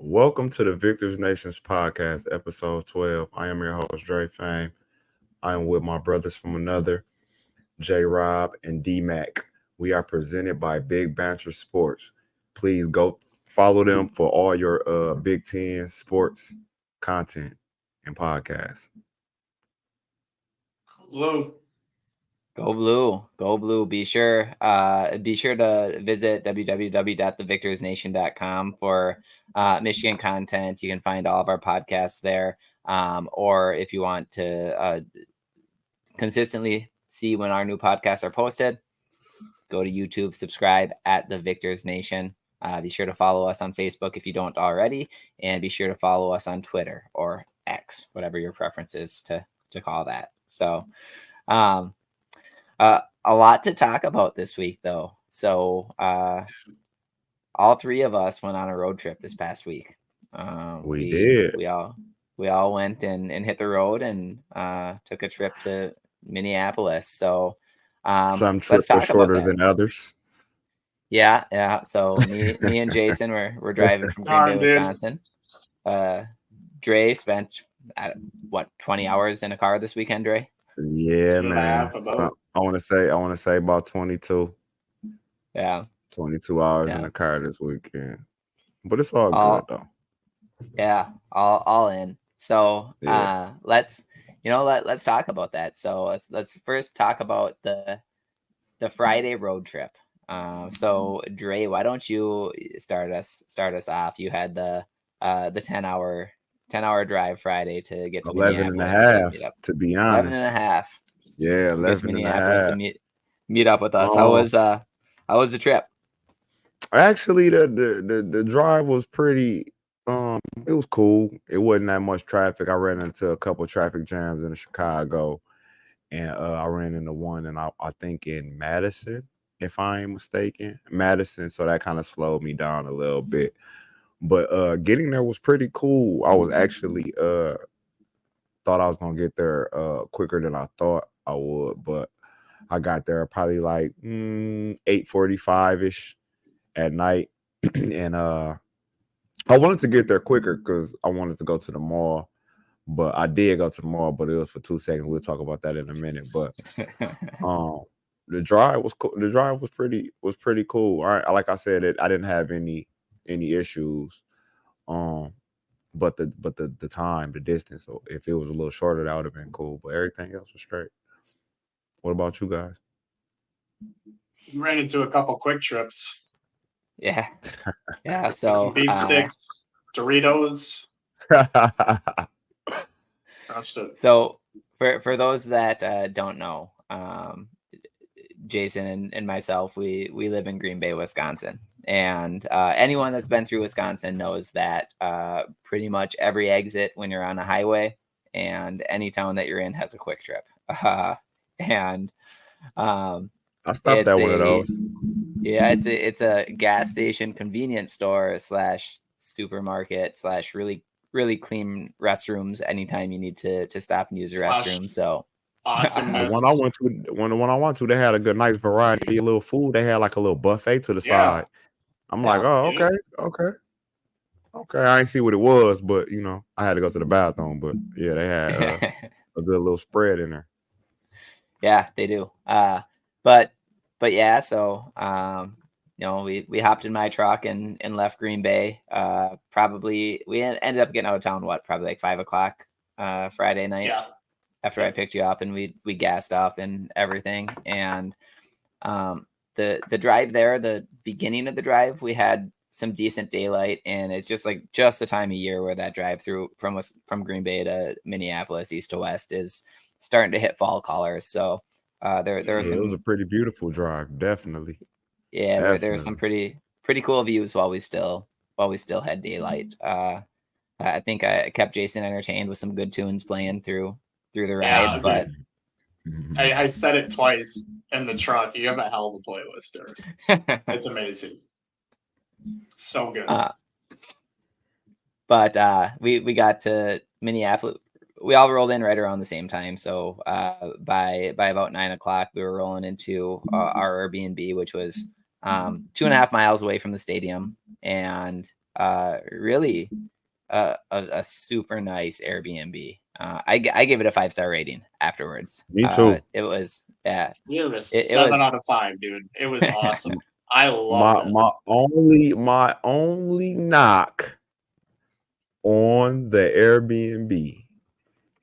Welcome to the Victors Nations podcast, episode 12. I am your host, Dre Fame. I am with my brothers from another, J Rob and D Mac. We are presented by Big Banter Sports. Please go follow them for all your Big Ten sports content and podcasts. Lou. Go blue, go blue. Be sure to visit www.thevictorsnation.com for Michigan content. You can find all of our podcasts there. Or if you want to consistently see when our new podcasts are posted, go to YouTube, subscribe at The Victors Nation. Be sure to follow us on Facebook if you don't already, and be sure to follow us on Twitter or X, whatever your preference is to call that. So, a lot to talk about this week, though. So, all three of us went on a road trip this past week. We did. We all went and hit the road and took a trip to Minneapolis. So, Some trips are shorter than others. Yeah. So me and Jason were driving from Green Bay, Wisconsin. Dre spent 20 hours in a car this weekend, Dre? Yeah, man. I want to say about 22. Yeah. 22 hours in the car this weekend. But it's all good though. Yeah, all in. So let's talk about that. So let's first talk about the Friday road trip. So Dre, why don't you start us off? You had the 10-hour drive Friday to get to 11 and a half, to be honest. 11 and a half. Yeah, 11 and a half. And meet up with us. How was the trip? Actually, the drive was pretty. It was cool. It wasn't that much traffic. I ran into a couple traffic jams in Chicago, and I ran into one, and I think in Madison, if I ain't mistaken, Madison. So that kind of slowed me down a little bit. But getting there was pretty cool. I was actually thought I was gonna get there quicker than I thought I would, but I got there probably like 8:45ish at night, and I wanted to get there quicker because I wanted to go to the mall. But I did go to the mall, but it was for 2 seconds. We'll talk about that in a minute. But the drive was cool. The drive was pretty cool. Like I said, I didn't have any issues. But the time, the distance. So if it was a little shorter, that would have been cool. But everything else was straight. What about you guys? Ran into a couple quick trips. Yeah. So some beef sticks, Doritos. So for those that don't know, Jason and myself, we live in Green Bay, Wisconsin, and anyone that's been through Wisconsin knows that pretty much every exit when you're on a highway and any town that you're in has a quick trip. And I stopped at one of those. Yeah, it's a gas station, convenience store / supermarket / really clean restrooms anytime you need to stop and use a restroom. So awesome. The one I went to, they had a good nice variety of little food. They had like a little buffet to the side. I'm like, oh, okay. I didn't see what it was, but I had to go to the bathroom. But yeah, they had a good little spread in there. Yeah, they do. But yeah, so we hopped in my truck and left Green Bay. Probably we ended up getting out of town probably like 5:00 Friday night. Yeah. After I picked you up, and we gassed up and everything. And the drive there, the beginning of the drive, we had some decent daylight, and it's just the time of year where that drive through from Green Bay to Minneapolis, east to west, is starting to hit fall colors. So there was it was a pretty beautiful drive, definitely. Yeah, there were some pretty cool views while we still had daylight. I think I kept Jason entertained with some good tunes playing through the ride. But I said it twice in the truck. You have a hell of a playlist, Derek. It's amazing. So good. But we got to Minneapolis. We all rolled in right around the same time. So by about 9:00, we were rolling into our Airbnb, which was 2.5 miles away from the stadium. And really a super nice Airbnb. I gave it a 5-star rating afterwards. Me too. It was yeah. You have a It 7 was out of 5, dude. It was awesome. I loved it. My only knock on the Airbnb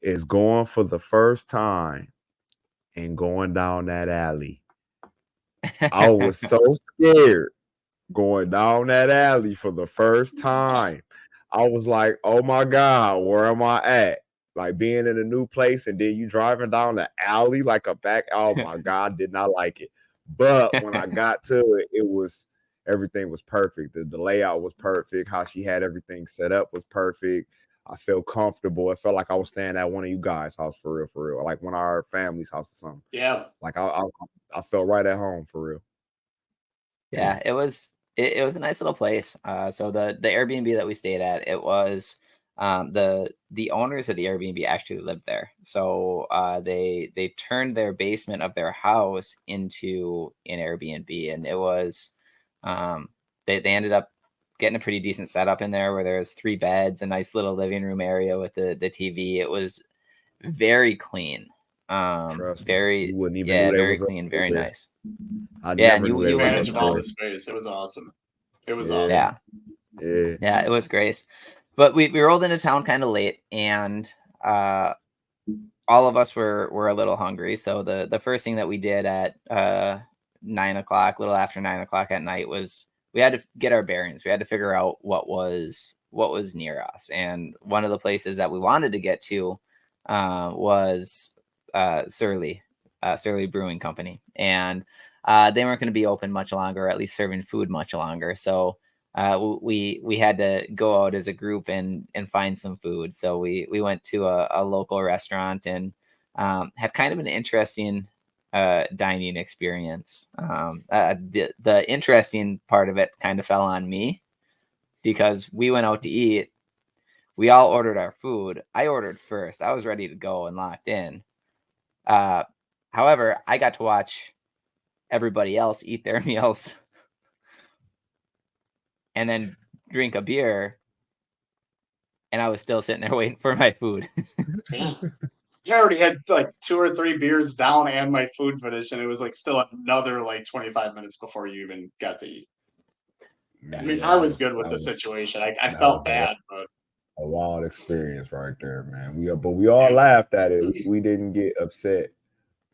is going for the first time and going down that alley. I was so scared going down that alley for the first time. I was like, oh my God, where am I at? Like being in a new place and then you driving down the alley like a back. Oh my God, did not like it. But when I got to it, everything was perfect. The layout was perfect. How she had everything set up was perfect. I felt comfortable. It felt like I was staying at one of you guys' house for real. Like one of our family's house or something. Yeah. Like I felt right at home for real. Yeah, it was a nice little place. So the Airbnb that we stayed at, it was the owners of the Airbnb actually lived there. So they turned their basement of their house into an Airbnb, and it was they ended up getting a pretty decent setup in there where there's 3 beds, a nice little living room area with the TV. It was very clean. Trust me, Very you wouldn't even knew they very was up clean, very there. nice. I Yeah, never and knew you they was Advantage up of all there. the space. It was awesome. It was Yeah. awesome. Yeah. Yeah. It was great. But we rolled into town kind of late, and all of us were a little hungry. So the first thing that we did at 9 o'clock, a little after 9 o'clock at night, was we had to get our bearings. We had to figure out what was near us. And one of the places that we wanted to get to was Surly Brewing Company. And they weren't going to be open much longer, or at least serving food much longer. So we had to go out as a group and find some food. So we went to a local restaurant and had kind of an interesting dining experience. The interesting part of it kind of fell on me because we went out to eat. We all ordered our food. I ordered first. I was ready to go and locked in. However, I got to watch everybody else eat their meals and then drink a beer, and I was still sitting there waiting for my food. Yeah. You already had like 2 or 3 beers down and my food finished, and it was like still another like 25 minutes before you even got to eat. I mean, Yeah, I was good with the situation. I felt bad, but a wild experience right there, man. We all laughed at it. We didn't get upset.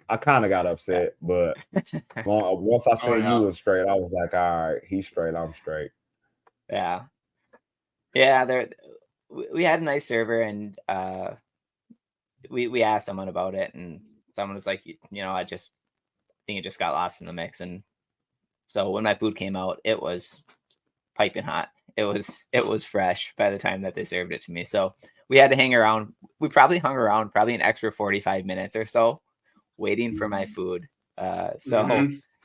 I kind of got upset, but once I said you was straight, I was like, all right, he's straight, I'm straight. Yeah. We had a nice server, and we asked someone about it, and someone was like, I think it just got lost in the mix. And so when my food came out, it was piping hot. It was fresh by the time that they served it to me. So we had to hang around. We probably hung around an extra 45 minutes or so waiting for my food.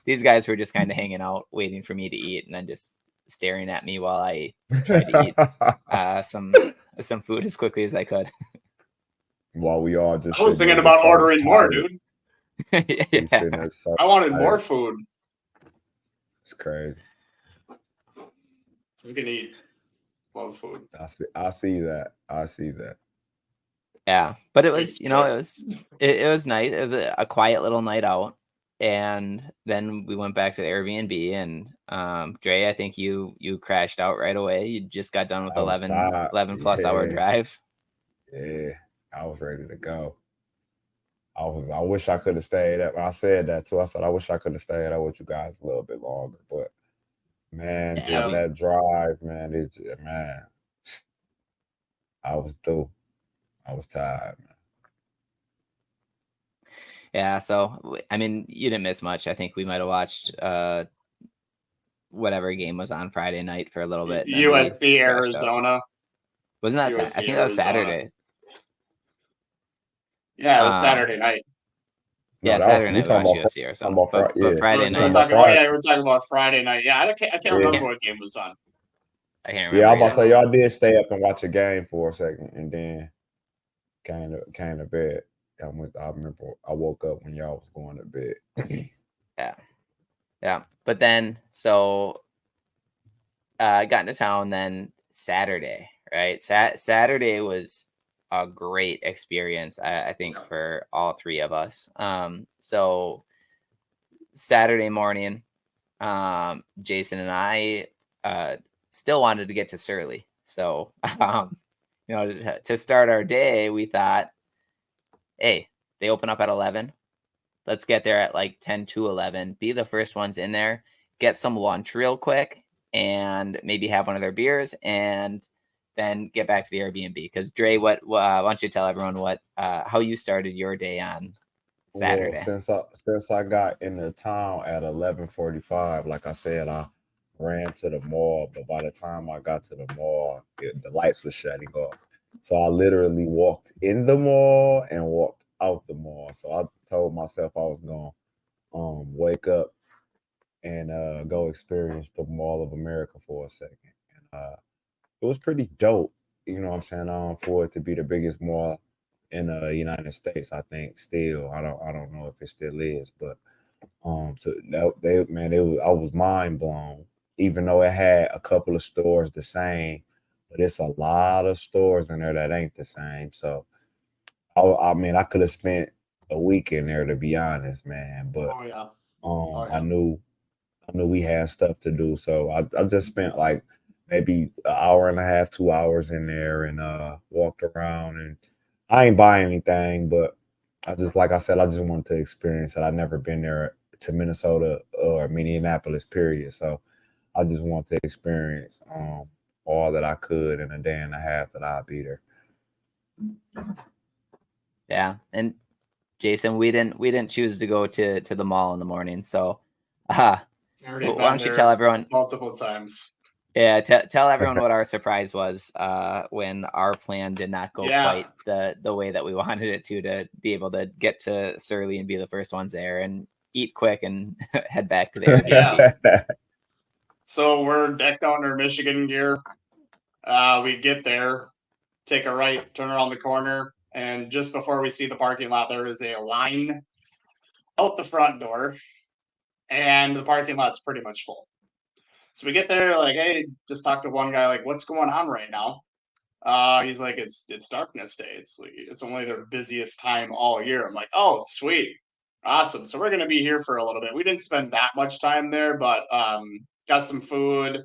These guys were just kind of hanging out, waiting for me to eat, and then just staring at me while I tried to eat some food as quickly as I could. While we all just I was thinking about ordering more, dude. Yeah. I wanted more food. It's crazy. You can eat. Love food. I see that. Yeah, but it was, it was nice. It was a quiet little night out, and then we went back to the Airbnb. And Dre, I think you crashed out right away. You just got done with 11 plus hour drive. Yeah, I was ready to go. I wish I could have stayed up. I said that too. I said I wish I could have stayed up with you guys a little bit longer, but man, that drive, man, I was through. I was tired, man. Yeah, so I mean, you didn't miss much. I think we might have watched whatever game was on Friday night for a little bit. USC Arizona. Wasn't that Saturday? I think that was Saturday. Yeah, it was Saturday night. Yeah, Saturday night we watched USC Arizona. But Friday night. We're talking about Friday night. Yeah, I can't remember what game was on. I can't remember. Yeah, I'm about to say y'all did stay up and watch a game for a second, and then came to bed. I remember I woke up when y'all was going to bed. Yeah. But then, so I got into town. Then Saturday, right? Saturday was a great experience, I think, Yeah. for all three of us. So Saturday morning, Jason and I still wanted to get to Surly. So, to start our day, we thought, hey, they open up at 11. Let's get there at like 10 to 11, be the first ones in there, get some lunch real quick, and maybe have one of their beers, and then get back to the Airbnb. Because Dre, why don't you tell everyone how you started your day on Well, Saturday? since I got into town at 11:45, like I said, I ran to the mall, but by the time I got to the mall, the lights were shutting off. So I literally walked in the mall and walked out the mall. So I told myself I was gonna wake up and go experience the Mall of America for a second. And it was pretty dope, you know what I'm saying? For it to be the biggest mall in the United States, I think still. I don't know if it still is, but I was mind blown, even though it had a couple of stores the same, but it's a lot of stores in there that ain't the same. So I mean, I could have spent a week in there, to be honest, man. But Oh yeah. I knew we had stuff to do, so I just spent like maybe an hour and a half, 2 hours in there, and walked around. And I ain't buying anything, but I just, like I said, I just wanted to experience it. I've never been there to Minnesota or Minneapolis, period. So I just want to experience all that I could in a day and a half that I'll be there. Yeah, and Jason, we didn't choose to go to the mall in the morning, so why don't you tell everyone multiple times? Yeah, tell everyone what our surprise was when our plan did not go quite the way that we wanted it to be able to get to Surly and be the first ones there and eat quick and head back to the Airbnb. Yeah. So we're decked out in our Michigan gear. We get there, take a right, turn around the corner, and just before we see the parking lot, there is a line out the front door, and the parking lot's pretty much full. So we get there, like, hey, just talk to one guy, like, what's going on right now? He's like, it's darkness day. It's only their busiest time all year. I'm like, oh, sweet, awesome. So we're gonna be here for a little bit. We didn't spend that much time there, but got some food,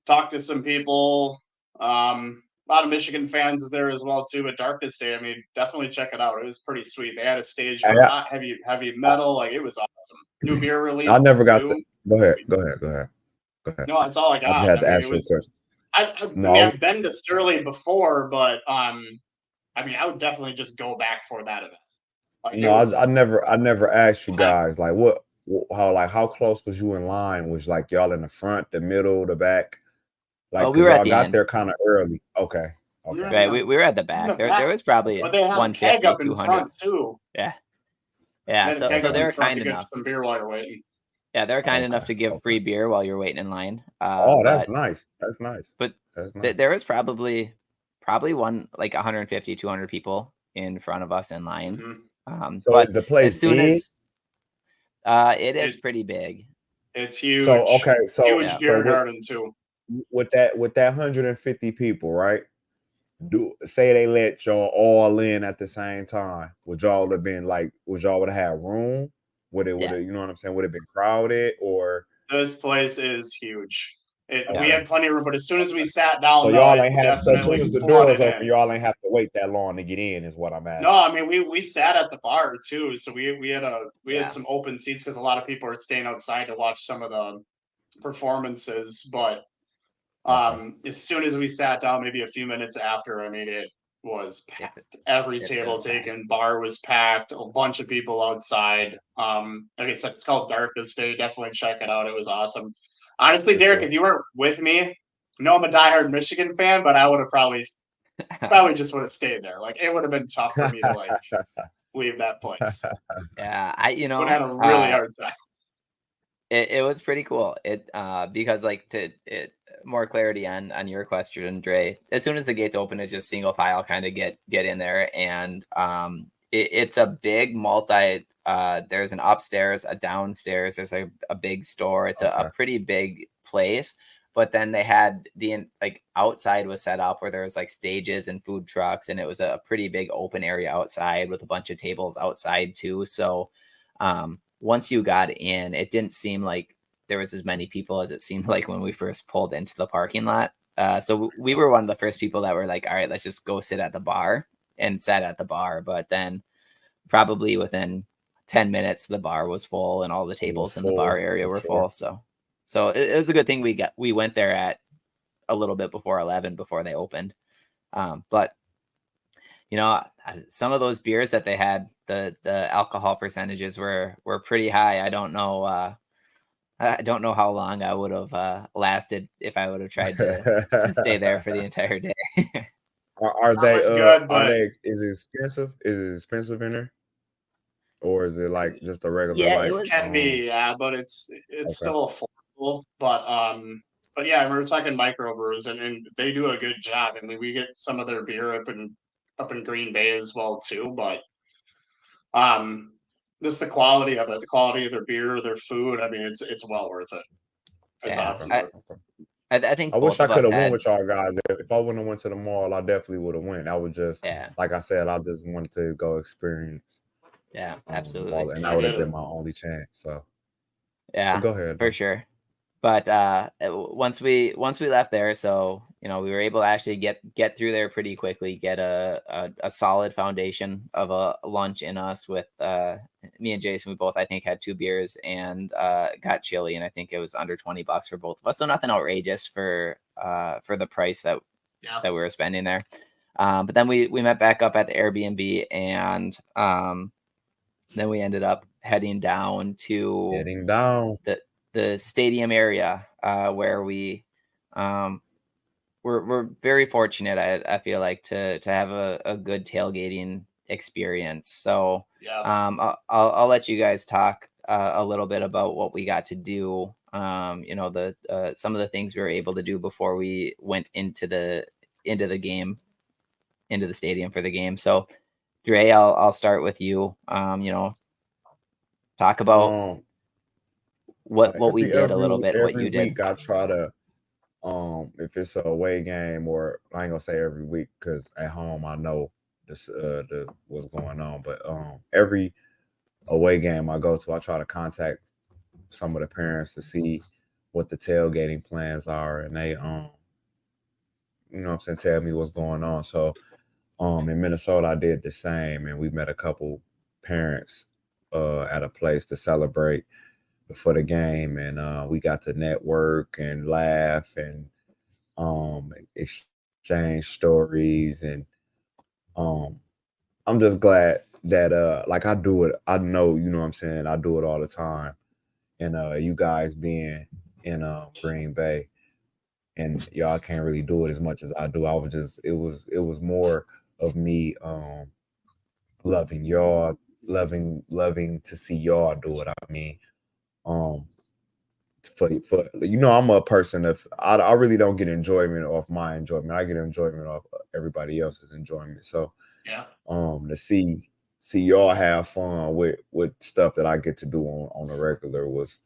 talked to some people. A lot of Michigan fans is there as well too. But Darkness Day, I mean, definitely check it out. It was pretty sweet. They had a stage for heavy metal. Like, it was awesome. New beer release. I never got to. Go ahead. No, that's all I got. I just had to ask you a question. I've been to Sterling before, but I mean, I would definitely just go back for that event. Like, I never asked you guys like how close was you in line? Was like y'all in the front, the middle, the back? Like, we were at y'all the got end. there kind of early. Okay. Right, we were at the back. There was probably but they had 150, a keg up in 200. Front too. Yeah. So they were kind enough. Some beer while you're waiting. Yeah, they're kind enough to give free beer while you're waiting in line. That's nice. That's nice. But that's nice. There was probably 150, 200 people in front of us in line. Mm-hmm. So but is the place as soon big? as it's pretty big. It's huge. So huge beer garden too. With that 150 people, right? Say they let y'all all in at the same time. Would y'all have had room? Would it you know what I'm saying? Would it have been crowded or? This place is huge. We had plenty of room, but as soon as we sat down, so y'all ain't have. So as soon as the doors open, y'all ain't have to wait that long to get in. Is what I'm asking. No, I mean we sat at the bar too, so we had some open seats because a lot of people are staying outside to watch some of the performances. But as soon as we sat down, maybe a few minutes after, I mean, it was packed. Every table taken, bar was packed. A bunch of people outside. Like I said, it's called Darkest Day. Definitely check it out. It was awesome. Honestly, Derek, if you weren't with me, I'm a diehard Michigan fan, but I would have probably just would have stayed there. Like, it would have been tough for me to leave that place. Yeah, I would have had a really hard time. It was pretty cool. Because more clarity on your question, Dre. As soon as the gates open, it's just single file kind of get in there, and it's a big multi. There's an upstairs, a downstairs. There's a big store. It's a pretty big place but then they had like outside was set up where there was like stages and food trucks, and it was a pretty big open area outside with a bunch of tables outside too. So once you got in, it didn't seem like there was as many people as it seemed like when we first pulled into the parking lot. So we were one of the first people that were like, all right, let's just go sit at the bar, and sat at the bar. But then probably within 10 minutes, the bar was full and all the tables in the bar area were full. So it was a good thing we went there at a little bit before 11 before they opened. But you know, some of those beers that they had, the alcohol percentages were pretty high. I don't know how long I would have lasted if I would have tried to stay there for the entire day. Are That they was good, but is it expensive? Is it expensive in there? Or is it like just a regular Yeah, like it it was. can be, yeah, but it's okay. still affordable. But yeah, we're talking microbrews, and they do a good job. I mean, we get some of their beer up in Green Bay as well too. But just the quality of it, the quality of their beer, their food. I mean, it's well worth it. It's Yeah, awesome. Okay. I think I wish both I of could us have went had. with y'all guys. If I wouldn't have went to the mall, I definitely would have went. I would just, Yeah, like I said, I just wanted to go experience yeah, the absolutely. mall, and I that would get have been it. my only chance. So, but Yeah, go ahead. for Though. sure. But once we left there, so you know, we were able to actually get through there pretty quickly, get a solid foundation of a lunch in us with me and Jason. We both, I think, had 2 beers and got chili, and I think it was under $20 for both of us. So nothing outrageous for the price that Yeah. we were spending there. But then we met back up at the Airbnb, and then we ended up heading down to Getting down. the stadium area, where we're very fortunate. I feel like to have a good tailgating experience. So Yeah. I'll let you guys talk a little bit about what we got to do. You know, the some of the things we were able to do before we went into the game, into the stadium for the game. So Dre, I'll start with you. You know, talk about what we did a little bit and what every you did. week I try to if it's a away game, or I ain't gonna say every week because at home I know this the what's going on, but every away game I go to, I try to contact some of the parents to see what the tailgating plans are, and they you know what I'm saying, tell me what's going on. So in Minnesota I did the same, and we met a couple parents at a place to celebrate before the game, and we got to network and laugh and exchange stories, and I'm just glad that like I do it. I know, you know what I'm saying, I do it all the time. And you guys being in Green Bay, and y'all can't really do it as much as I do. I was just it was more of me loving y'all, loving to see y'all do it. I mean, for you know, I'm a person of I really don't get enjoyment off my enjoyment. I get enjoyment off everybody else's enjoyment. So Yeah. to see y'all have fun with stuff that I get to do on a regular was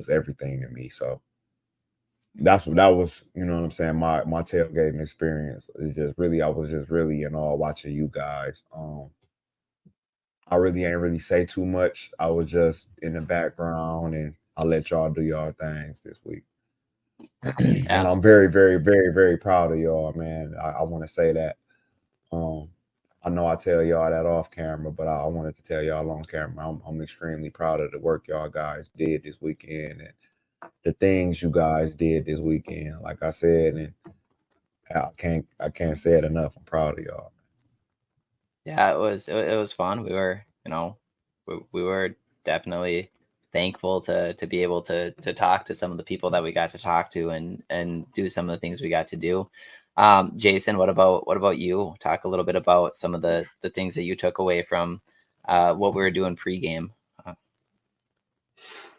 everything to me. So that was, you know what I'm saying, my tailgating experience is just really, I was just really in awe watching you guys. I really ain't really say too much. I was just in the background, and I let y'all do y'all things this week. And I'm very, very, very, very proud of y'all, man. I want to say that. I know I tell y'all that off camera, but I wanted to tell y'all on camera. I'm extremely proud of the work y'all guys did this weekend, and the things you guys did this weekend. Like I said, and I can't say it enough. I'm proud of y'all. Yeah, it was fun. We were, you know, we were definitely thankful to be able to talk to some of the people that we got to talk to, and do some of the things we got to do. Jason, what about you? Talk a little bit about some of the things that you took away from what we were doing pregame. I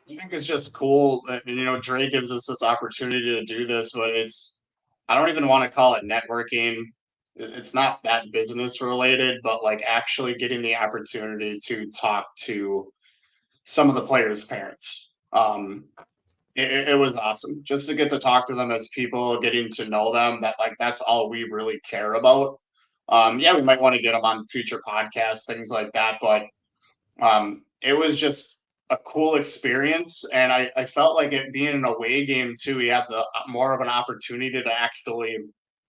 think it's just cool that, you know, Dre gives us this opportunity to do this, but I don't even want to call it networking. It's not that business related, but like actually getting the opportunity to talk to some of the players' parents. it was awesome just to get to talk to them as people, getting to know them. That like that's all we really care about. Yeah, we might want to get them on future podcasts, things like that, but it was just a cool experience, and I felt like it being an away game too. We had the more of an opportunity to actually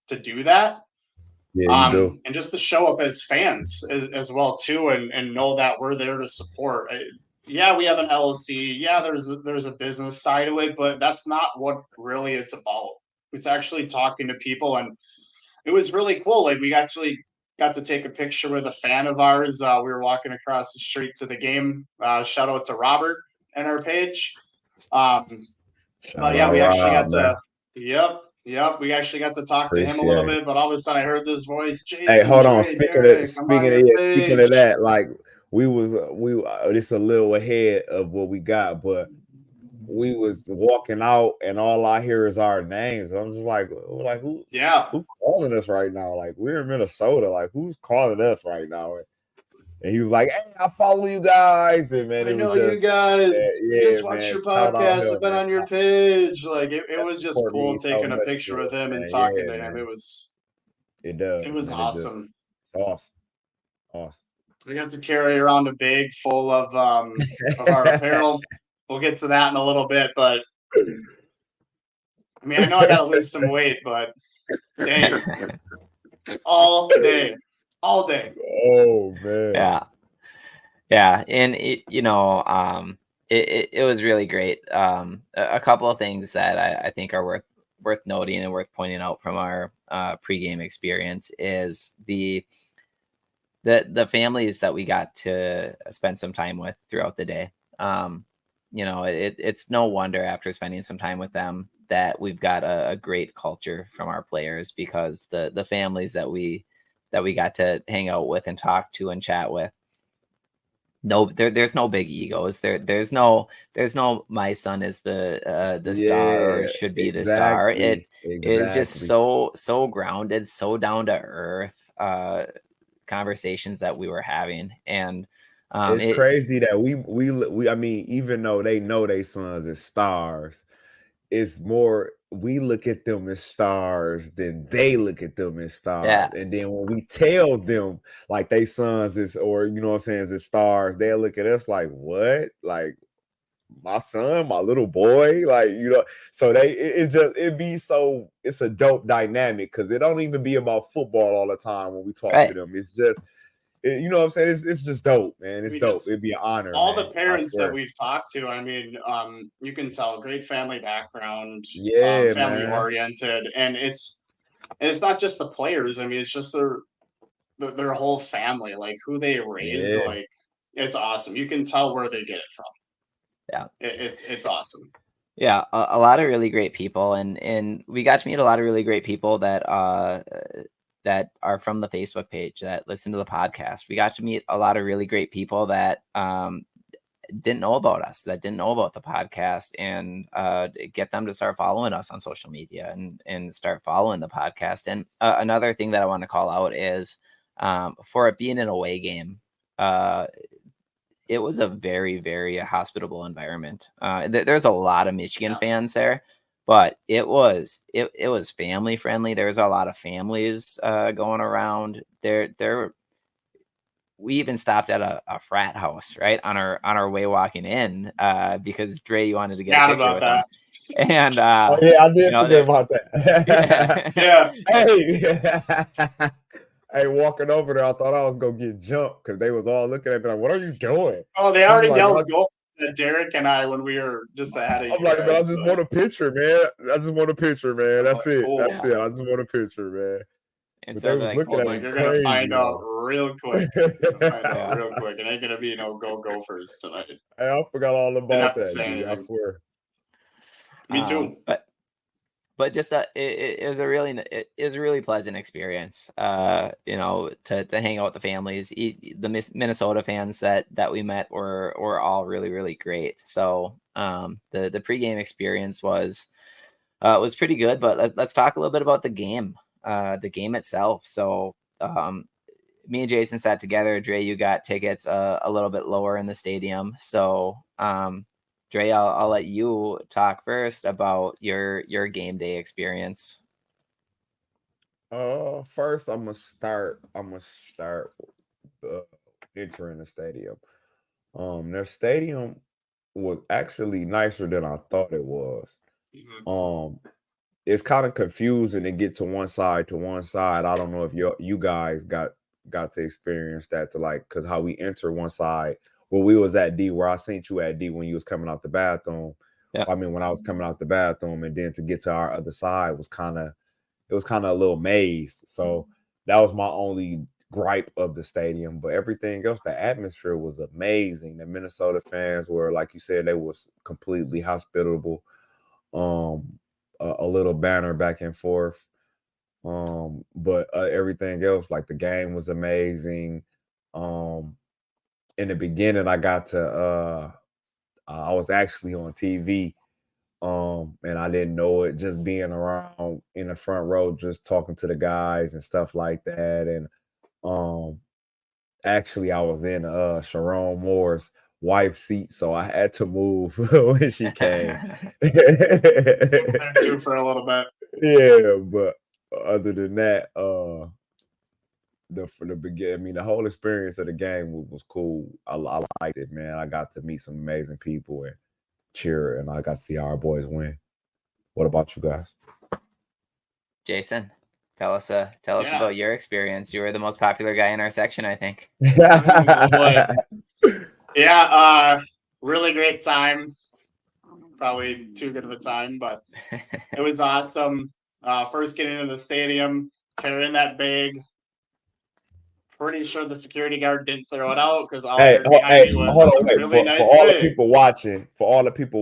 to do that, Yeah, you do. and just to show up as fans as well too, and know that we're there to support. Yeah, we have an LLC. Yeah, there's a business side to it, but that's not what really it's about. It's actually talking to people, and it was really cool. Like we actually got to take a picture with a fan of ours. We were walking across the street to the game. Shout out to Robert and our page. But Shout yeah, out we actually Rob, got man. to. Yep. We actually got to talk to him a little Appreciate it. bit, but all of a sudden I heard this voice, Hey, Jason, hold on. Trey, Derek, I'm on your Speaking page. of that, like this a little ahead of what we got, but we was walking out and all I hear is our names. I'm just like who Yeah. calling us right now? Like we're in Minnesota. Like who's calling us right now? And he was like, "Hey, I follow you guys." And man, I it was know you just guys. I yeah, just watched man. your Shout out podcast. I've him, been man. on your page. Like it That was just support cool means so taking a much picture to with us, him and man. talking Yeah, to him. man. It It does, was man. It does. awesome. It's awesome. Awesome. We got to carry around a bag full of our apparel. We'll get to that in a little bit, but I mean I know I gotta lose some weight, but dang, all day. All day. Oh man. Yeah, and it was really great. A couple of things that I think are worth noting and worth pointing out from our pregame experience is the families that we got to spend some time with throughout the day. It's no wonder after spending some time with them that we've got a great culture from our players, because the families that we got to hang out with and talk to and chat with, there's no big egos. There's no my son is the star or Yeah, should be the star. It is just exactly. so grounded, so down to earth conversations that we were having. And It's crazy that we I mean, even though they know they sons as stars, it's more we look at them as stars than they look at them as stars. Yeah. And then when we tell them like they sons is, or you know what I'm saying, as stars, they'll look at us like, what? Like my son, my little boy, like so it's a dope dynamic because it don't even be about football all the time when we talk Right. to them. It's just you know what I'm saying? It's just dope, man. It's dope. Just It'd be an honor. all Man. the parents that we've talked to, I mean, you can tell great family background, Yeah, family man. oriented, and it's not just the players. I mean, it's just their whole family, like who they raise. Yeah. Like it's awesome. You can tell where they get it from. Yeah, it's awesome. Yeah, a lot of really great people, and we got to meet a lot of really great people that are from the Facebook page that listen to the podcast. We got to meet a lot of really great people that didn't know about us, that didn't know about the podcast, and get them to start following us on social media and start following the podcast. And another thing that I want to call out is for it being an away game, it was a very, very hospitable environment. There's a lot of Michigan fans there, but it was family friendly. There was a lot of families going around there. We even stopped at a frat house right on our way walking in because Dre, you wanted to get a picture with them. And oh yeah, I did forget about that. Hey. Hey, walking over there, I thought I was gonna get jumped because they was all looking at me like, "What are you doing?" Oh, they already yelled goal at Derek and I when we were just ahead of you. I'm like, "Man, I just want a picture, man. I just want a picture, man. That's it. Cool. That's it. I just want a picture, man." And but so they was looking at me you're crazy, gonna find out real quick. Yeah. It ain't gonna be no Gophers tonight. Hey, I forgot all about that, dude. I swear. Me too. But just it was a really pleasant experience. To hang out with the families. The Minnesota fans that we met were all really, really great. So the pregame experience was pretty good. But let's talk a little bit about the game itself. So me and Jason sat together. Dre, you got tickets a little bit lower in the stadium. So Dre, I'll let you talk first about your game day experience. First I'm gonna start entering the stadium. Their stadium was actually nicer than I thought it was. Mhm. It's kind of confusing to get to one side I don't know if you guys got to experience that, to like, because how we enter one side. Well, we was at D, where I seen you at D when you was coming out the bathroom. Yeah. I mean, when I was coming out the bathroom, and then to get to our other side was kind of a little maze. So that was my only gripe of the stadium. But everything else, the atmosphere was amazing. The Minnesota fans were, like you said, they was completely hospitable. A little banner back and forth. But everything else, like the game was amazing. In the beginning, I got to I was actually on TV. And I didn't know it, just being around in the front row, just talking to the guys and stuff like that. And actually I was in Sharon Moore's wife's seat, so I had to move when she came. There too for a little bit. Yeah, but other than that, for the beginning, I mean, the whole experience of the game was cool. I liked it, man. I got to meet some amazing people and cheer, and I got to see our boys win. What about you guys? Jason, tell us Yeah. about your experience. You were the most popular guy in our section, I think. Oh, boy. Yeah, really great time. Probably too good of a time, but it was awesome. First getting into the stadium, carrying that bag. Pretty sure the security guard didn't throw it out because all I heard behind me was, hold "That's on, a wait. really For nice all the bag." people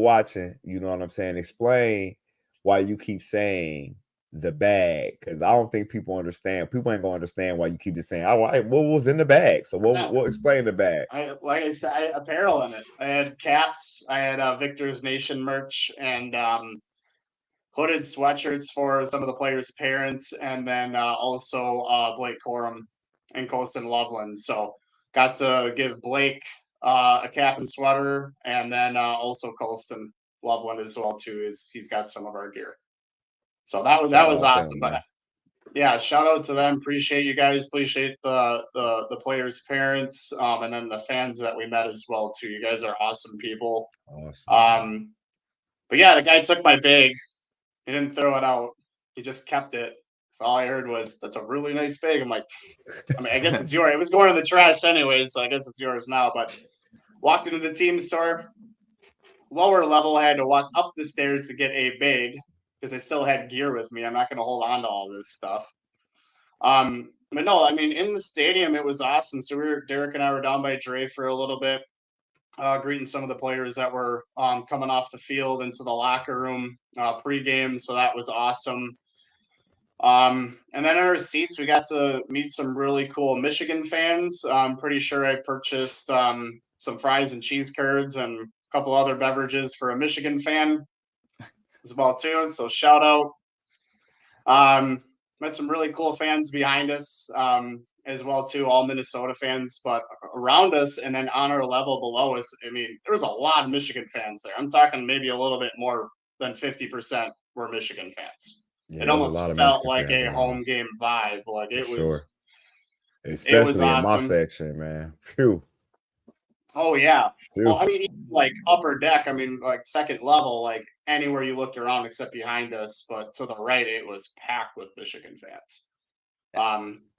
watching, you know what I'm saying? Explain why you keep saying the bag, because I don't think people understand. People ain't gonna understand why you keep just saying, "Oh, what was in the bag?" So we'll explain the bag. Like I said, I had apparel in it. I had caps. I had Victor's Nation merch and hooded sweatshirts for some of the players' parents, and then also Blake Corum and Colson Loveland. So got to give Blake a cap and sweater, and then also Colson Loveland as well too. He's got some of our gear. So that was awesome. But yeah, shout out to them. Appreciate you guys. Appreciate the players' parents, and then the fans that we met as well too. You guys are awesome people. Awesome. But yeah, the guy took my bag. He didn't throw it out. He just kept it. So all I heard was, "That's a really nice bag." I'm like, I mean, I guess it's yours. It was going in the trash anyway, so I guess it's yours now. But walked into the team store. Lower level, I had to walk up the stairs to get a bag because I still had gear with me. I'm not going to hold on to all this stuff. But no, I mean, in the stadium, it was awesome. So Derek and I were down by Dre for a little bit, greeting some of the players that were coming off the field into the locker room pregame. So that was awesome. And then in our seats, we got to meet some really cool Michigan fans. I'm pretty sure I purchased some fries and cheese curds and a couple other beverages for a Michigan fan as well too. So shout out. Met some really cool fans behind us as well too, all Minnesota fans, but around us and then on our level below us, I mean, there was a lot of Michigan fans there. I'm talking maybe a little bit more than 50% were Michigan fans. Yeah, It there was a almost lot of felt Michigan like fans a around home us, game vibe. Like for it sure. was Especially in my awesome. section, man. Phew. Oh yeah. Well, Phew. I mean, like upper deck, I mean, like second level, like anywhere you looked around except behind us, but to the right, it was packed with Michigan fans.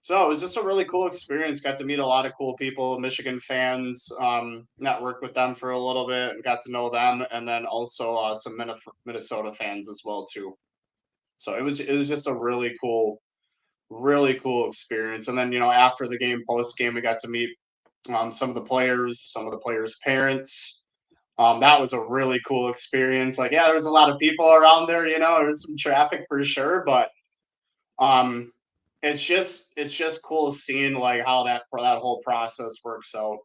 So it was just a really cool experience. Got to meet a lot of cool people, Michigan fans, networked with them for a little bit and got to know them, and then also some Minnesota fans as well too. So it was just a really cool experience. And then after the game, post game, we got to meet some of the players' parents. That was a really cool experience. Like, yeah, there was a lot of people around there. There was some traffic for sure, but it's just cool seeing like how that whole process works out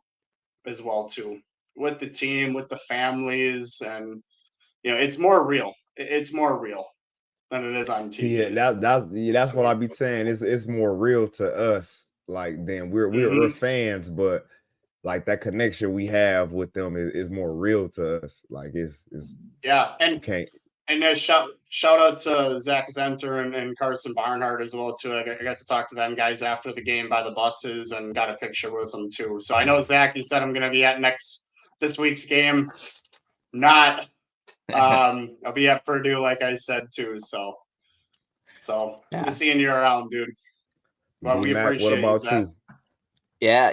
as well too, with the team, with the families, and it's more real. It's more real than it is on See, TV. that's what I be saying. It's more real to us. Like, then we're Mhm. fans, but like that connection we have with them is more real to us. Like it's Yeah, and can't. shout out to Zach Zenter and Carson Barnhart as well too. I got to talk to them guys after the game by the buses and got a picture with them too. So I know Zach, you said I'm going to be at this week's game. Not, I'll be at Purdue like I said too. So Yeah. I'm seeing you around, dude. Well, we D-Mac, appreciate what about Zach. you? Yeah,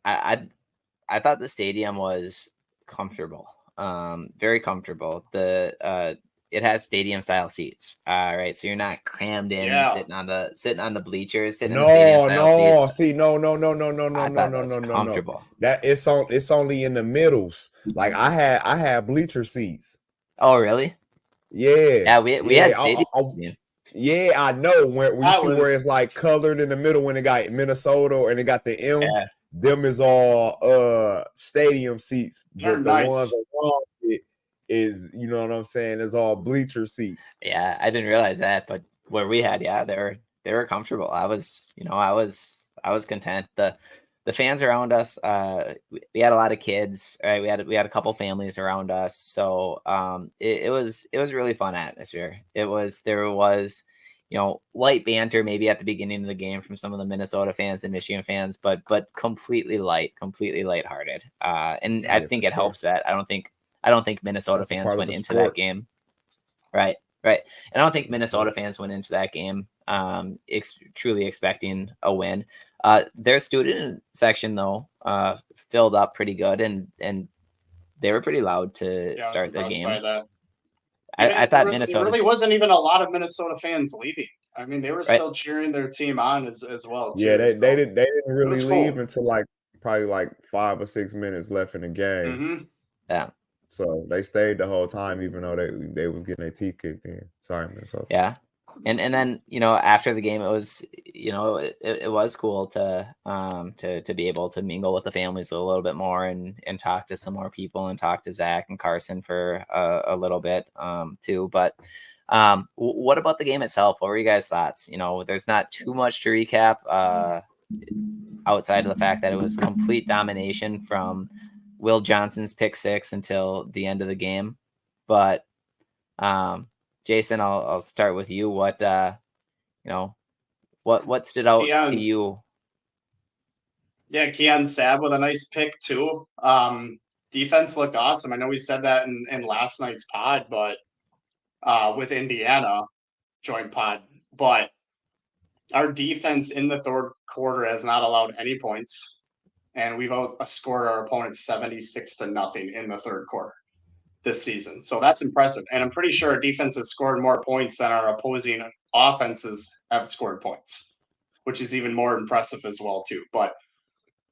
I thought the stadium was comfortable, very comfortable. It has stadium style seats, right? So you're not crammed in, Yeah. sitting on the bleachers, sitting in stadium style seats. See, no. I thought that was comfortable. That it's only in the middles. Like I had bleacher seats. Oh, really? Yeah. Yeah, we had stadium. Yeah, I know. Where you That see where was- it's like colored in the middle when it got Minnesota and it got the M. Yeah. Them is all stadium seats. They're The nice. ones around it is, you know what I'm saying, is all bleacher seats. Yeah, I didn't realize that, but where we had, yeah, they were comfortable. I was content. The fans around us, we had a lot of kids, right? We had a couple families around us, so it was a really fun atmosphere. There was light banter maybe at the beginning of the game from some of the Minnesota fans and Michigan fans, but completely lighthearted. And I think it helps that I don't think Minnesota fans went into that game. Right. And I don't think Minnesota fans went into that game truly expecting a win. Their student section though filled up pretty good, and they were pretty loud to start the game. By that. I thought Minnesota there really wasn't even a lot of Minnesota fans leaving. I mean, they were Right. still cheering their team on as well. Too, Yeah, they so. didn't really was leave cool. until probably 5 or 6 minutes left in the game. Mm-hmm. Yeah. So they stayed the whole time, even though they was getting their teeth kicked in. Sorry, Minnesota. Yeah. And then after the game, it was it was cool to be able to mingle with the families a little bit more and talk to some more people and talk to Zach and Carson for a little bit too. But what about the game itself? What were you guys' thoughts? There's not too much to recap outside of the fact that it was complete domination from Will Johnson's pick six until the end of the game. But Jason, I'll start with you. What what stood out to you? Yeah, Keon Sabb with a nice pick too. Defense looked awesome. I know we said that in last night's pod, but with Indiana joint pod, but our defense in the third quarter has not allowed any points, and we've outscored our opponents 76-0 in the third quarter this season. So that's impressive. And I'm pretty sure our defense has scored more points than our opposing offenses have scored points, which is even more impressive as well too. But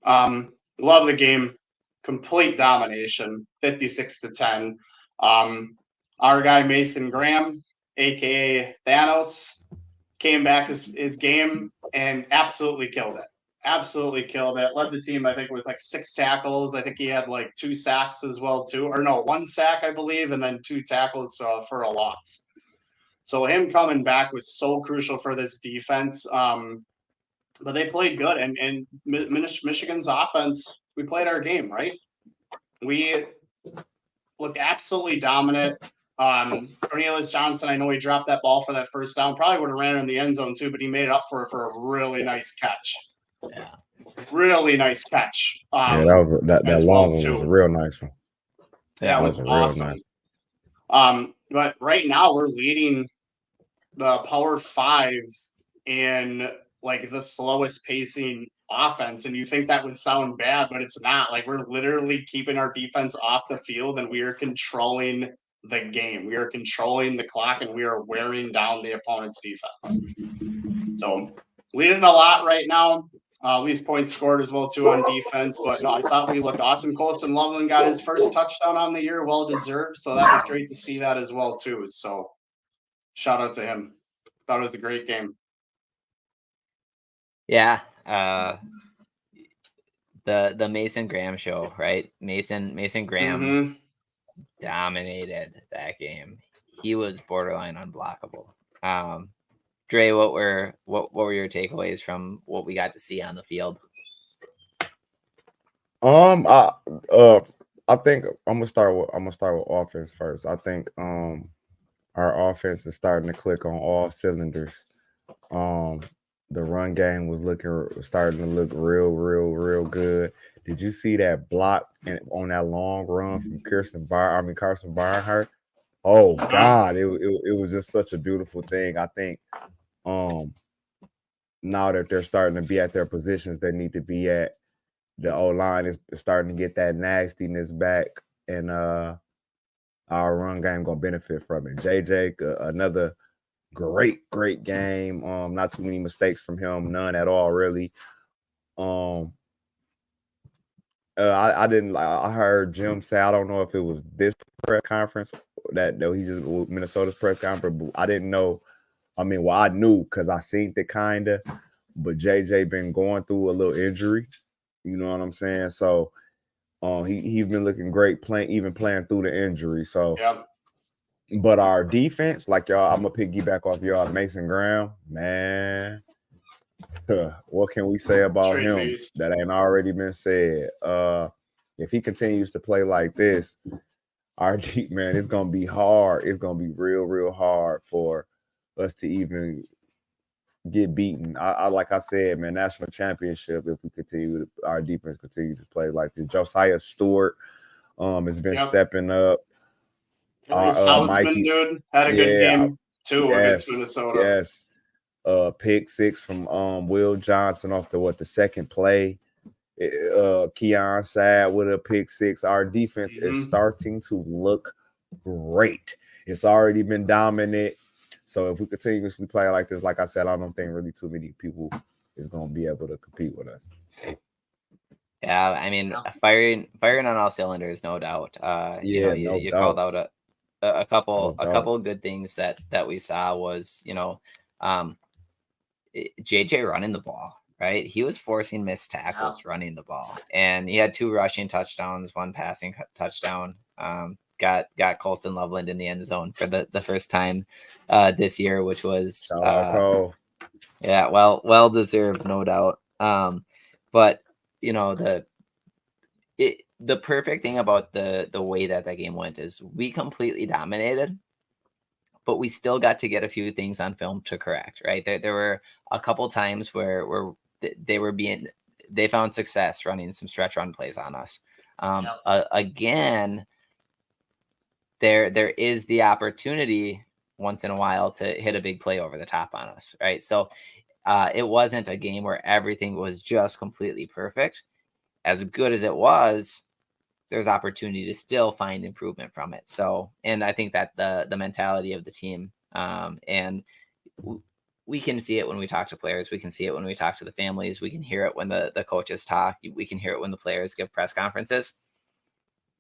love the game. Complete domination, 56-10. Our guy Mason Graham, aka Thanos, came back his game and absolutely killed it. Absolutely killed it. Led the team, I think, with 6 tackles. I think he had 2 sacks as well, too. Or no, 1 sack, I believe, and then 2 tackles for a loss. So him coming back was so crucial for this defense. But they played good. And Michigan's offense, we played our game, right? We looked absolutely dominant. Cornelius Johnson, I know he dropped that ball for that first down. Probably would have ran in the end zone, too, but he made it up for a really nice catch. Yeah. Really nice catch. Yeah, that long one was a real nice one. Yeah, it was awesome. Nice. But right now we're leading the Power 5 in the slowest pacing offense, and you think that would sound bad, but it's not. We're literally keeping our defense off the field, and we are controlling the game. We are controlling the clock, and we are wearing down the opponent's defense. So leading a lot right now. Least points scored as well, too, on defense. But no, I thought we looked awesome. Colson Loveland got his first touchdown on the year, well-deserved. So that was great to see that as well, too. So shout out to him. Thought it was a great game. Yeah. The Mason Graham show, right? Mason Graham dominated that game. He was borderline unblockable. Dre, what were your takeaways from what we got to see on the field? I uh I think I'm gonna start with offense first. I think our offense is starting to click on all cylinders. Um the run game was starting to look real good. Did you see that block on that long run from Carson Barnhart? Oh Mhm. God, it was just such a beautiful thing. I think um now that they're starting to be at their positions they need to be at, the O line is starting to get that nastiness back, and our run game gonna benefit from it. JJ, another great game. Not too many mistakes from him, none at all, really. Um, I didn't. I heard Jim say, I don't know if it was this press conference that he just Minnesota's press conference, but I didn't know. I mean, well, I knew because I seen it kinda, but JJ been going through a little injury. You know what I'm saying? So he's been looking great playing through the injury. So, Yep. but our defense, like y'all, I'm gonna piggyback off y'all. Mason Graham, man, what can we say about Straight him beast. that ain't already been said? If he continues to play like this, our deep man, it's gonna be hard. It's gonna be real hard for us to even get beaten. I like I said, man, national championship if we continue our defense continue to play like this. Josiah Stewart has been Yep. stepping up. Reese Hausman, Mikey, dude, had a good yeah, game too against yes, Minnesota. yes. Pick six from Will Johnson off the second play. Keon Sad with a pick six. Our defense is Mhm. starting to look great. It's already been dominant. So if we continuously play like this, like I said, I don't think really too many people is gonna be able to compete with us. Yeah, I mean, Yeah. firing on all cylinders, no doubt. Yeah, no You called doubt. out a couple No doubt. of good things that we saw was, um, JJ running the ball, right? He was forcing missed Yeah. tackles running the ball, and he had 2 rushing touchdowns, 1 passing touchdown. Got Colston Loveland in the end zone for the first time this year, which was Shout out Cole. yeah, well deserved, no doubt. But you know the perfect thing about the way that game went is we completely dominated, but we still got to get a few things on film to correct. Right there were a couple times where they were they found success running some stretch run plays on us. Yep. Again, there is the opportunity once in a while to hit a big play over the top on us, right? So it wasn't a game where everything was just completely perfect. As good as it was, there's opportunity to still find improvement from it. So, and I think that the mentality of the team, and we can see it when we talk to players. We can see it when we talk to the families. We can hear it when the coaches talk. We can hear it when the players give press conferences.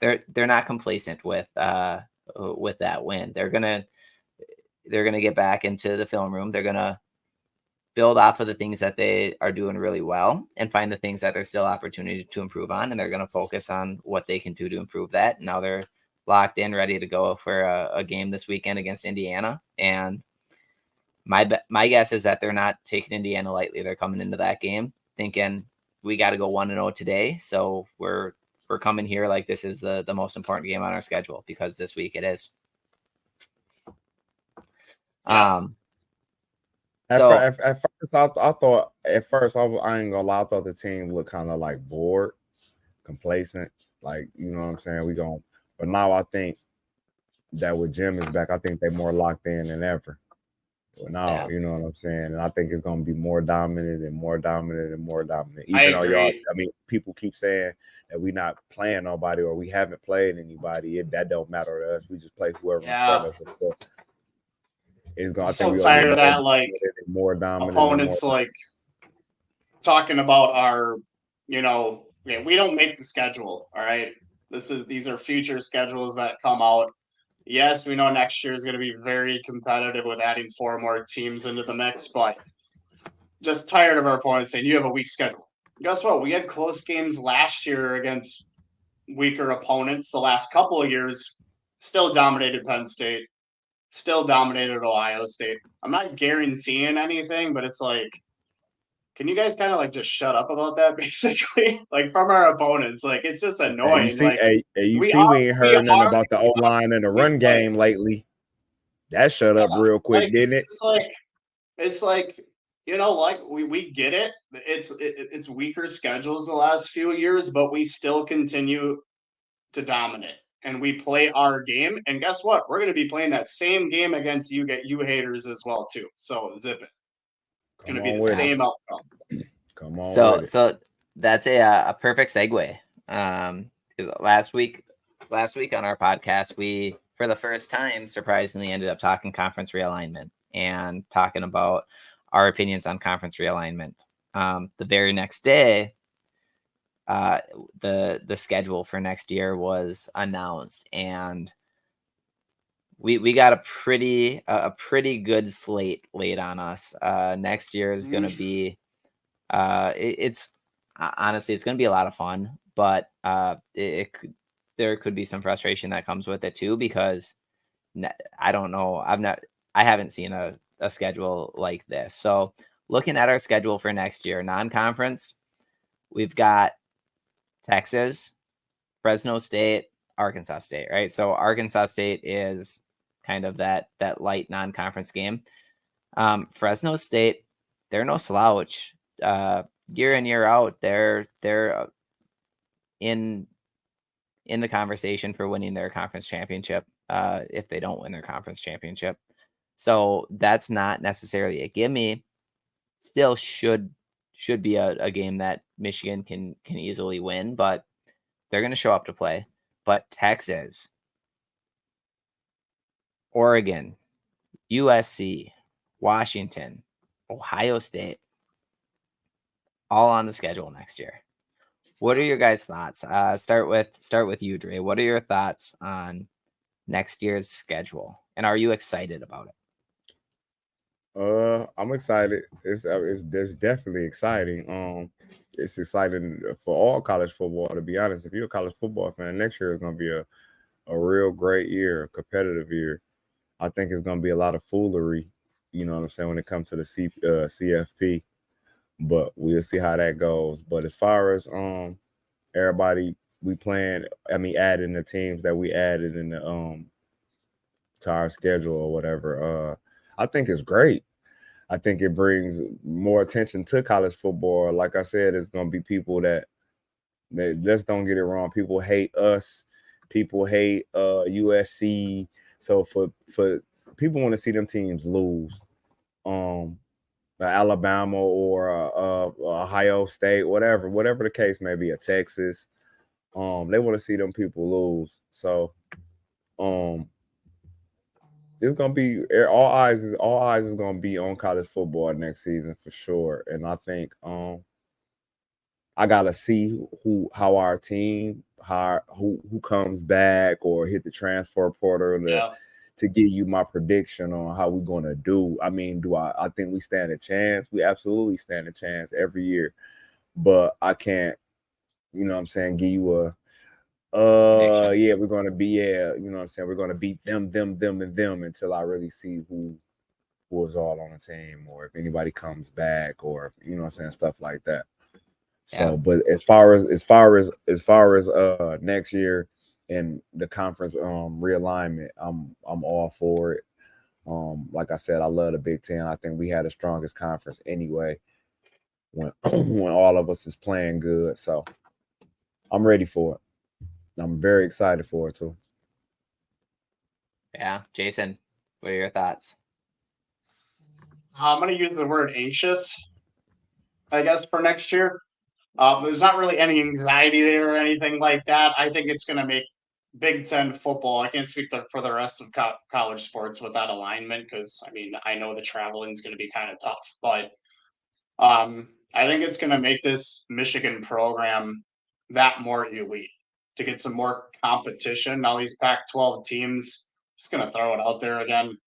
They're not complacent with that win. They're gonna get back into the film room. They're gonna build off of the things that they are doing really well and find the things that there's still opportunity to improve on. And they're going to focus on what they can do to improve that. Now they're locked in, ready to go for a game this weekend against Indiana. And my guess is that they're not taking Indiana lightly. They're coming into that game thinking we got to go 1-0 today. So we're coming here like this is the most important game on our schedule because this week it is. Yeah. At first, I thought at first I ain't gonna lie, I thought the team looked kind of like bored, complacent, like you know what I'm saying. But now I think that with Jim is back, I think they're more locked in than ever. But now, Yeah. you know what I'm saying, and I think it's gonna be more dominant and more dominant and more dominant. I Even though agree. people keep saying that we're not playing nobody or we haven't played anybody. That don't matter to us. We just play whoever in front Yeah. of us. So I'm I think so we're gonna get tired of that. Like more dominant and more. opponents, like talking about our, yeah, we don't make the schedule. All right. These are future schedules that come out. Yes, we know next year is going to be very competitive with adding 4 more teams into the mix, but just tired of our opponents saying you have a weak schedule. Guess what? We had close games last year against weaker opponents. The last couple of years, still dominated Penn State, still dominated Ohio State. I'm not guaranteeing anything, but it's like, can you guys kind of like just shut up about that basically? Like from our opponents, like it's just Hey, annoying. Like you we see, are, we ain't we heard nothing are, about the O line and the we run play. game lately. That shut up real quick, Like didn't it? it's like like we get it. It's weaker schedules the last few years, but we still continue to dominate and we play our game. And guess what? We're going to be playing that same game against you haters as well too. So zip it. It's going Come to be on the with it. same outcome. Come on So with it. so that's a perfect segue. Because last week on our podcast, we for the first time surprisingly ended up talking conference realignment and talking about our opinions on conference realignment. The very next day, the schedule for next year was announced, and we got a pretty good slate laid on us. Next year is going to be it's honestly it's going to be a lot of fun, but there could be some frustration that comes with it too, because I don't know, I haven't seen a schedule like this. So looking at our schedule for next year, non-conference, we've got Texas, Fresno State, Arkansas State, right? So Arkansas State is kind of that light non-conference game. Fresno State, they're no slouch. Year in, year out, they're in the conversation for winning their conference championship, if they don't win their conference championship. So that's not necessarily a gimme. Still should be a game that Michigan can easily win, but they're going to show up to play. But Texas, Oregon, USC, Washington, Ohio State, all on the schedule next year. What are your guys' thoughts? Start with you, Dre. What are your thoughts on next year's schedule, and are you excited about it? I'm excited. It's definitely exciting. It's exciting for all college football. To be honest, if you're a college football fan, next year is going to be a real great year, a competitive year. I think it's going to be a lot of foolery. You know what I'm saying when it comes to the CFP, but we'll see how that goes. But as far as everybody we playing, adding the teams that we added in the to our schedule or whatever, I think it's great. I think it brings more attention to college football. Like I said, it's going to be people that let's don't get it wrong. People hate us. People hate USC. So for people want to see them teams lose, Alabama or Ohio State, whatever the case may be, a Texas. They want to see them people lose. So it's gonna be all eyes is gonna be on college football next season for sure. And I think I gotta see how our team who comes back or hit the transfer portal to give you my prediction on how we're gonna do. I mean, I think we stand a chance? We absolutely stand a chance every year, but I can't, you know what I'm saying, give you a yeah, we're gonna be, you know what I'm saying, we're gonna beat them and them until I really see who is all on the team, or if anybody comes back, or you know what I'm saying, stuff like that. So, but as far as next year and the conference realignment, I'm all for it. Like I said, I love the Big Ten. I think we had the strongest conference anyway when when all of us is playing good. So I'm ready for it. I'm very excited for it too. Yeah, Jason, what are your thoughts? I'm going to use the word anxious, I guess, for next year. There's not really any anxiety there or anything like that. I think it's going to make Big Ten football. I can't speak for the rest of college sports with that alignment because, I mean, I know the traveling is going to be kind of tough, but I think it's going to make this Michigan program that more elite to get some more competition. Now these Pac-12 teams, just going to throw it out there again,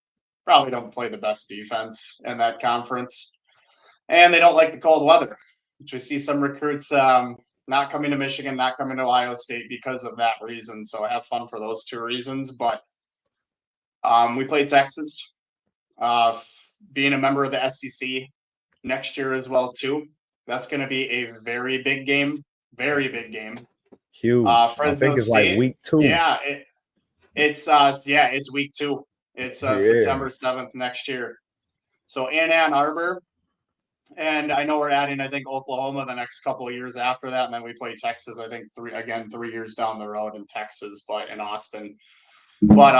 probably don't play the best defense in that conference, and they don't like the cold weather. Which we see some recruits not coming to Michigan, not coming to Ohio State because of that reason. So have fun for those two reasons. But we play Texas, being a member of the SEC next year as well too. That's going to be a very big game. Very big game. Huge. I Fresno think it's State. like week 2. Yeah, it's week 2. It's September 7th next year. So in Ann Arbor, and I know we're adding, I think, Oklahoma the next couple of years after that, and then we play Texas. I think 3 years down the road in Texas, but in Austin. But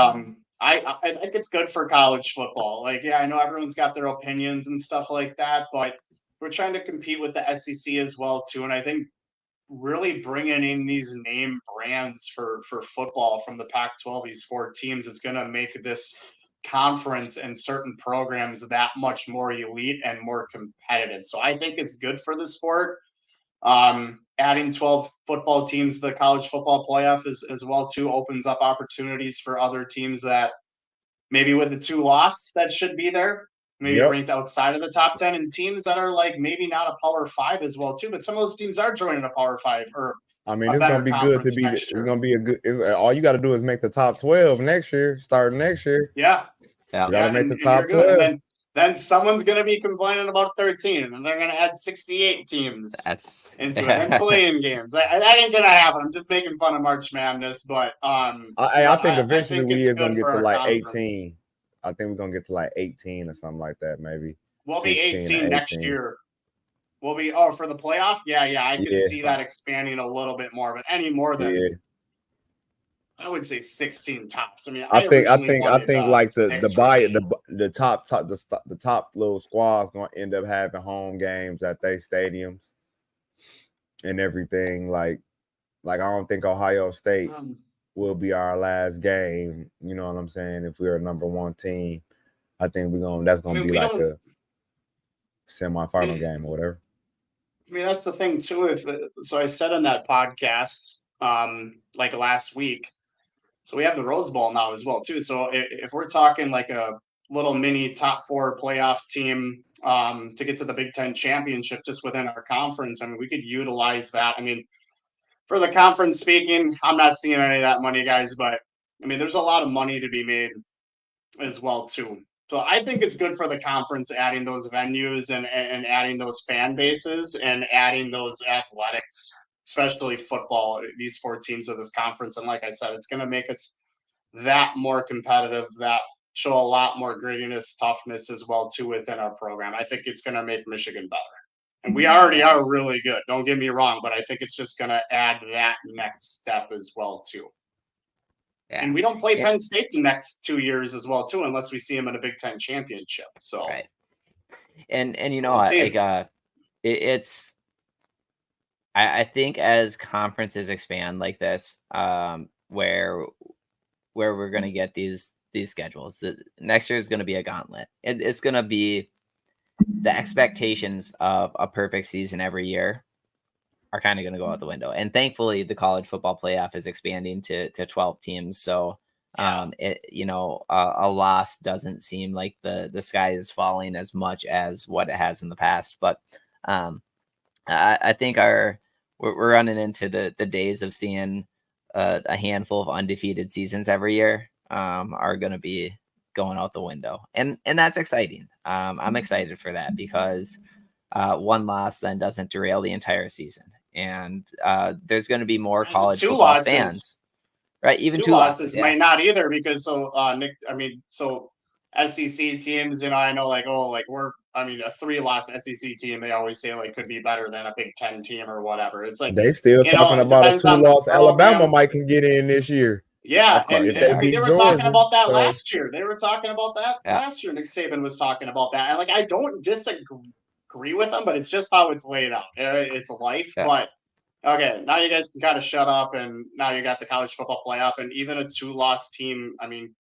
I think it's good for college football. Like, yeah, I know everyone's got their opinions and stuff like that, but we're trying to compete with the SEC as well too, and I think really bringing in these name brands for football from the Pac-12, these 4 teams, is going to make this conference and certain programs that much more elite and more competitive. So I think it's good for the sport. Adding 12 football teams to the college football playoff as well too opens up opportunities for other teams that maybe with a 2 loss that should be there, maybe ranked outside of the top 10, and teams that are like maybe not a Power 5 as well too, but some of those teams are joining a Power 5 or I mean, it's gonna be good to be. It's gonna be a good. All you got to do is make the top 12 next year. Starting next year. Yeah. You got to make the top 12. And then someone's going to be complaining about 13, and they're going to add 68 teams into it and playing games. That ain't going to happen. I'm just making fun of March Madness, but I think eventually we is going to get to like 18. I think we're going to get to like 18 or something like that, maybe. We'll be 18 next year. We'll be for the playoff. Yeah, I could see that expanding a little bit more, but any more than I would say 16 tops. I mean, I think like the top little squads going to end up having home games at their stadiums and everything. Like I don't think Ohio State will be our last game. You know what I'm saying? If we're a number 1 team, I think that's going to be like a semifinal game or whatever. I mean, that's the thing too. So I said on that podcast, like last week, so we have the Rose Bowl now as well too. So if we're talking like a little mini top 4 playoff team to get to the Big Ten championship just within our conference, I mean, we could utilize that. I mean, for the conference speaking, I'm not seeing any of that money, guys, but I mean, there's a lot of money to be made as well too. So I think it's good for the conference adding those venues and adding those fan bases and adding those athletics, especially football, these 4 teams of this conference. And like I said, it's going to make us that more competitive, that show a lot more grittiness, toughness as well too within our program. I think it's going to make Michigan better. And we already are really good. Don't get me wrong, but I think it's just going to add that next step as well too. Yeah. And we don't play Penn State the next 2 years as well too, unless we see them in a Big Ten championship. So, right. And you know, it's. I think as conferences expand like this, where we're going to get these schedules, that next year is going to be a gauntlet. It's going to be the expectations of a perfect season every year are kind of going to go out the window. And thankfully, the college football playoff is expanding to 12 teams. So, a loss doesn't seem like the sky is falling as much as what it has in the past. But I think we're running into the days of seeing a handful of undefeated seasons every year are going to be going out the window. And that's exciting. I'm excited for that because one loss then doesn't derail the entire season. And there's going to be more college football fans, right? Even 2 losses might not either because SEC teams, I know a 3-loss SEC team, they always say could be better than a Big Ten team or whatever. It's like they still talking about a 2-loss Alabama might can get in this year. Yeah, and they were talking about that last year. They were talking about that last year. Nick Saban was talking about that, and I don't disagree with them, but it's just how it's laid out. It's life, but okay. Now you guys can kind of shut up, and now you got the college football playoff, and even a 2-loss team,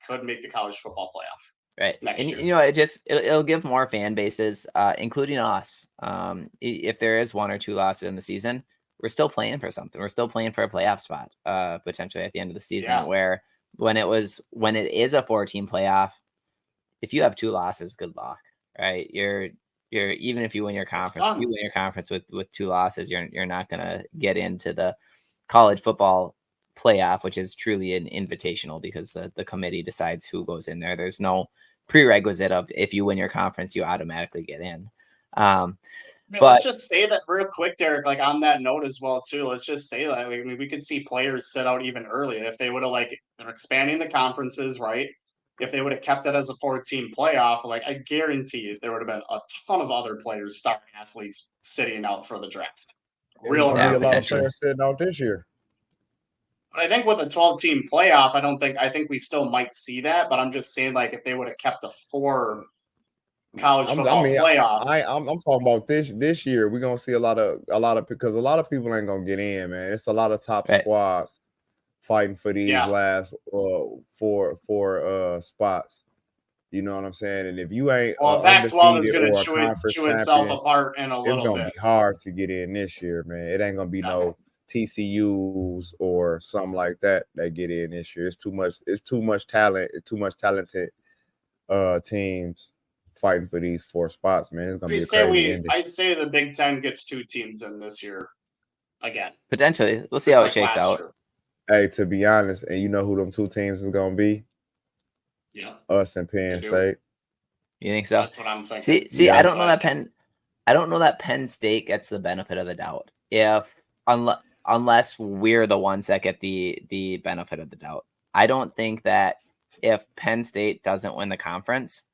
could make the college football playoff. Right. Next year. It'll give more fan bases, including us. If there is 1 or 2 losses in the season, we're still playing for something. We're still playing for a playoff spot, potentially at the end of the season, where when it is a 4-team playoff, if you have 2 losses, good luck, right? You're even if you win your conference, with 2 losses, you're not going to get into the college football playoff, which is truly an invitational because the committee decides who goes in there. There's no prerequisite of if you win your conference, you automatically get in. I mean, But- let's just say that real quick, Derek, like on that note as well, too. Let's just say that I mean, we could see players sit out even earlier if they would have they're expanding the conferences, right? If they would have kept it as a 4-team playoff, like I guarantee you there would have been a ton of other players, starting athletes, sitting out for the draft. There's gonna be a lot of potentially. players sitting out this year. But I think with a 12-team playoff, I think we still might see that. But I'm just saying, like, if they would have kept a 4 college football playoff. I'm talking about this year. We're gonna see a lot of because a lot of people ain't gonna get in, man. It's a lot of top squads fighting for these last four spots. You know what I'm saying? And if you ain't Pac-12 is going to chew itself apart in a little bit. It's gonna be hard to get in this year, man. It ain't gonna be no TCUs or something like that get in this year. It's too much talent. It's too much talented teams fighting for these 4 spots, man. It's gonna be a crazy ending. I'd say the Big Ten gets 2 teams in this year again. Potentially. We'll see how it shakes out. Hey, to be honest, and you know who them 2 teams is gonna be? Yeah. Us and Penn State. You think so? That's what I'm thinking. See, I don't know that Penn State gets the benefit of the doubt. Unless we're the ones that get the benefit of the doubt. I don't think that if Penn State doesn't win the conference,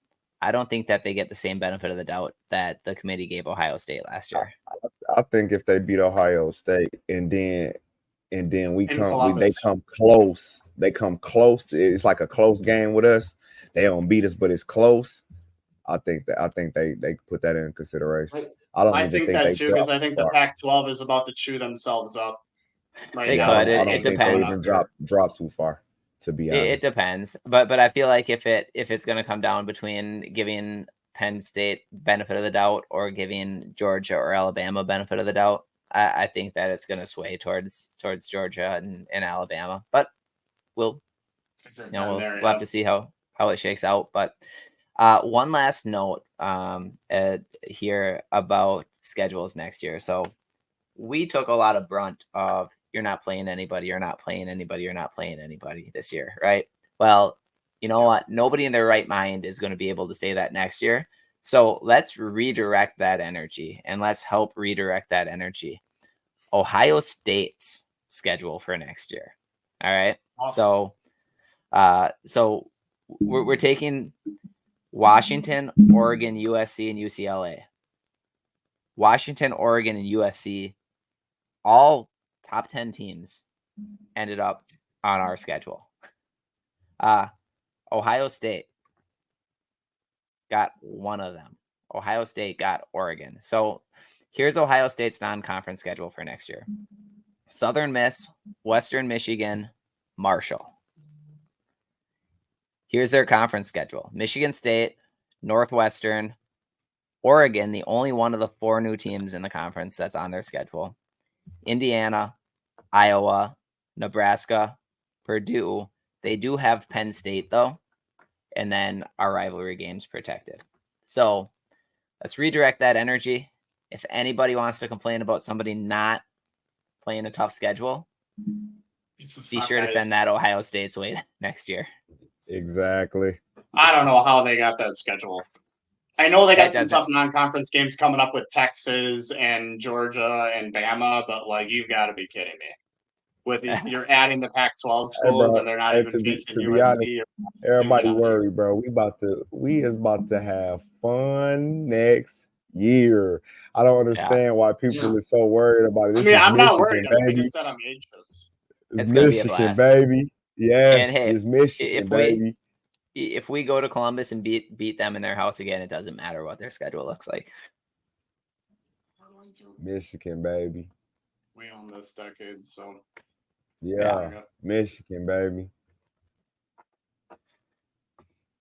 I don't think that they get the same benefit of the doubt that the committee gave Ohio State last year. I think if they beat Ohio State and then they come close. It's like a close game with us. They don't beat us, but it's close. I think they put that in consideration. I think that too, because I think the Pac-12 is about to chew themselves up. Right now. It depends. They even drop too far. To be honest, it depends. But I feel like if it's going to come down between giving Penn State benefit of the doubt or giving Georgia or Alabama benefit of the doubt, I think that it's going to sway towards Georgia and Alabama. But we'll have to see how it shakes out. But one last note here about schedules next year. So we took a lot of brunt of you're not playing anybody this year, right? Well, you know what? Nobody in their right mind is going to be able to say that next year. So let's redirect that energy and let's help redirect that energy. Ohio State's schedule for next year. All right. Awesome. So we're taking Washington, Oregon, USC, and UCLA. Washington, Oregon, and USC, all top 10 teams ended up on our schedule. Ohio State got one of them. Ohio State got Oregon. So here's Ohio State's non-conference schedule for next year. Southern Miss, Western Michigan, Marshall. Here's their conference schedule. Michigan State, Northwestern, Oregon, the only one of the 4 new teams in the conference that's on their schedule. Indiana, Iowa, Nebraska, Purdue. They do have Penn State, though. And then our rivalry games protected. So let's redirect that energy. If anybody wants to complain about somebody not playing a tough schedule, be sure to send that Ohio State's way next year. Exactly. I don't know how they got that schedule. I know they got some tough non-conference games coming up with Texas and Georgia and Bama, but you've got to be kidding me. With you're adding the Pac-12 schools and they're not even facing USC. Everybody worry, bro. We is about to have fun next year. I don't understand why people are so worried about it. I'm not worried. I just said I'm anxious. It's Michigan, baby. Yes, it's Michigan, baby. If we go to Columbus and beat them in their house again, it doesn't matter what their schedule looks like. Michigan, baby. We own this decade, so. Yeah, Michigan, baby.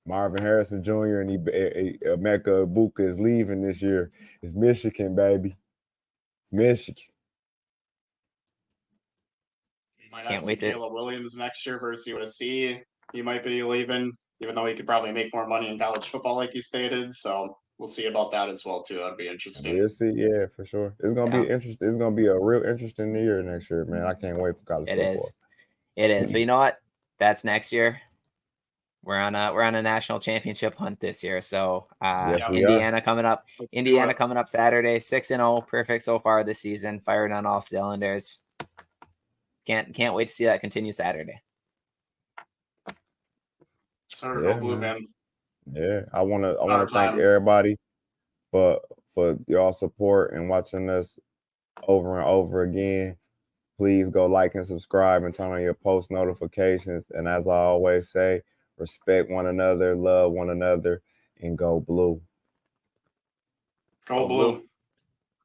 Marvin Harrison Jr. and Emeka Egbuka is leaving this year. It's Michigan, baby. It's Michigan. You might have some Caleb Williams next year versus USC. He might be leaving, even though he could probably make more money in college football, like he stated. So we'll see about that as well, too. That'd be interesting. We'll see, yeah, for sure. It's gonna be interesting. It's gonna be a real interesting year next year, man. I can't wait for college football. It is. But you know what? That's next year. we're on a national championship hunt this year. So Yes, we are. Indiana coming up. Let's do Indiana it. coming up Saturday. 6-0, perfect so far this season. Firing on all cylinders. Can't wait to see that continue Saturday. Sir, Yeah, go blue, man. man. Yeah, I want to Our thank time. everybody for y'all support and watching us over and over again. Please go like and subscribe and turn on your post notifications. And as I always say, respect one another, love one another, and go blue. Go blue.